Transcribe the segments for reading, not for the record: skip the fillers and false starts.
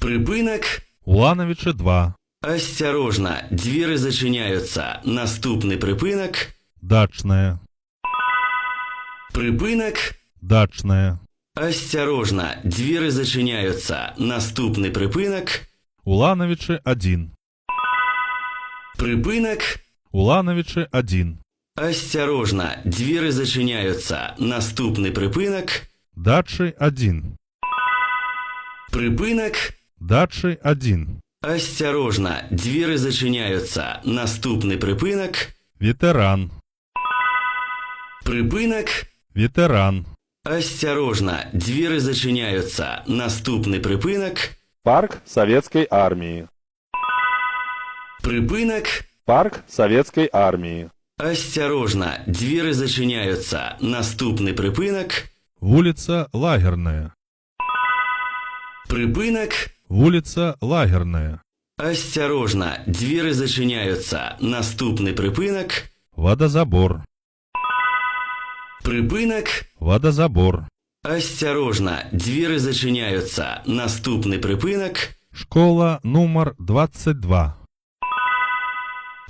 Припинок. Улановича 2. Осторожно, двери зачиняются. Наступный припинок. Дачная. Припинок. Дачная. Осторожно, двери зачиняются. Наступный припинок. Улановича 1. Припинок. Улановича 1. Осторожно, двери зачиняются. Наступный припинок. Дачи 1. Припинок. Дачи 1. Осторожно, двери зачиняются. Наступный припинок. Ветеран. Припинок. Ветеран. Осторожно, двери зачиняются. Наступный припинок. Парк Советской Армии. Припинок. Парк Советской Армии. Осторожно, двери зачиняются. Наступный припинок. Улица Лагерная. Припинок. Улица Лагерная. Осторожно, двери зачиняются. Наступный припинок. Водозабор. Припинок. Водозабор. Осторожно, двери зачиняются. Наступный припинок. Школа номер 22.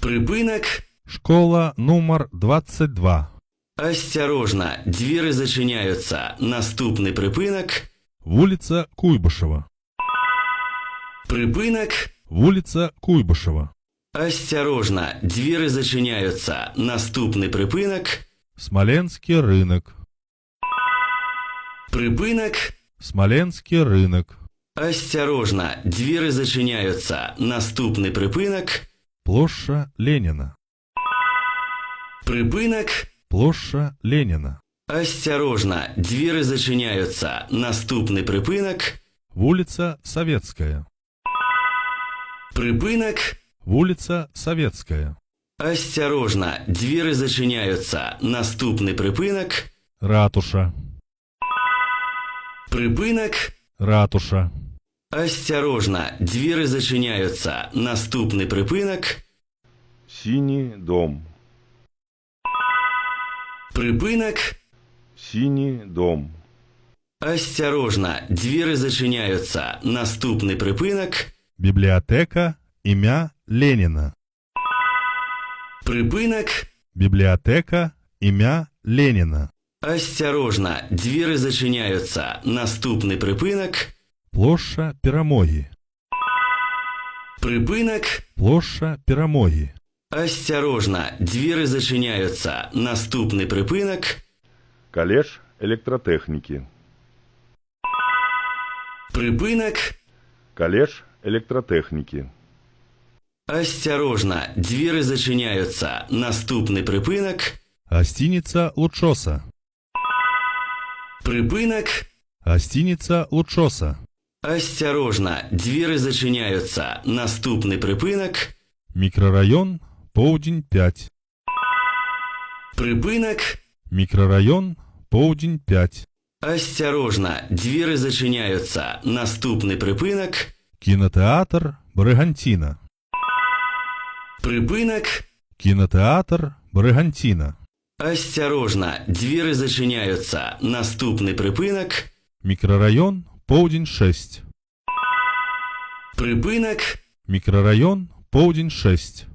Припинок. Школа номер 22. Осторожно, двери зачиняются. Наступный припинок. Улица Куйбышева. Припинок. Улица Куйбышева. Осторожно, двери зачиняются. Наступный припинок. Смоленский рынок. Припинок. Смоленский рынок. Осторожно, двери зачиняются. Наступный припинок. Площа Ленина. Припинок. Площа Ленина. Осторожно, двери зачиняются. Наступный припинок. Улица Советская. Припинок. Улица Советская. Осторожно, двери зачиняются. Наступный припинок. Ратуша. Припинок. Ратуша. Осторожно, двери зачиняются. Наступный припинок. Синий дом. Припинок. Синий дом. Осторожно, двери зачиняются. Наступный припинок. Библиотека имя Ленина. Припинок. Библиотека имя Ленина. Осторожно, двери зачиняются. Наступный припинок. Площа Перемоги. Припинок. Площа Перемоги. Осторожно, двери зачиняются. Наступный припинок. Коллеж электротехники. Припинок. Коллеж электротехники. Осторожно, двери зачиняются. Наступный припинок. Гостиница Лучоса. Припинок. Гостиница Лучоса. Осторожно, двери зачиняются. Наступный припинок. Микрорайон Полдень 5. Припинок. Микрорайон Полдень 5. Осторожно, двери зачиняются. Наступный припинок. Кинотеатр Бригантина. Припинок. Кинотеатр Бригантина. Осторожно, двери зачиняются. Наступный припинок. Микрорайон Полдень 6. Припинок. Микрорайон Полдень 6.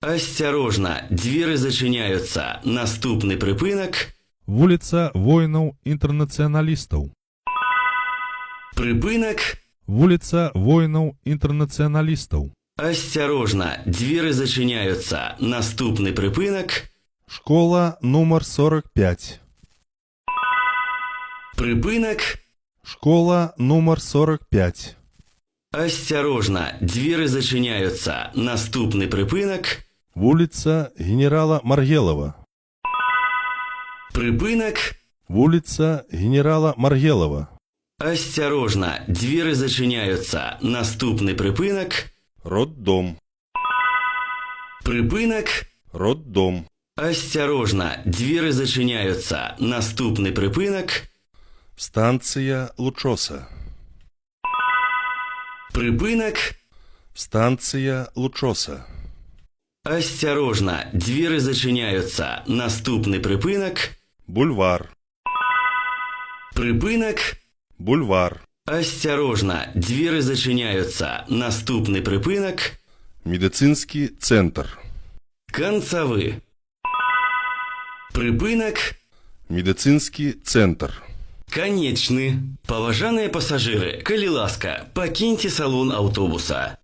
Осторожно, двери зачиняются. Наступный припинок. Улица воинов-интернационалистов. Припинок. Улица воинов-интернационалистов. Осторожно, двери зачиняются. Наступный припинок. Школа номер 45. Припинок. Школа номер 45. Осторожно, двери зачиняются. Наступный припинок. Улица генерала Маргелова. Припинок. Улица генерала Маргелова. Осторожно, двери зачиняются. Наступный припинок. Роддом. Припинок. Роддом. Осторожно, двери зачиняются. Наступный припинок. Станция Лучоса. Припинок. Станция Лучоса. Осторожно, двери зачиняются. Наступный припинок. Бульвар. Припинок. Бульвар. Асцярожна, дзверы зачыняюцца. Наступны прыпынак Медицинский центр. канцавы. Прыпынак Медицинский центр. канечны. Паважаныя пасажыры, калі ласка, пакіньце салон аўтобуса.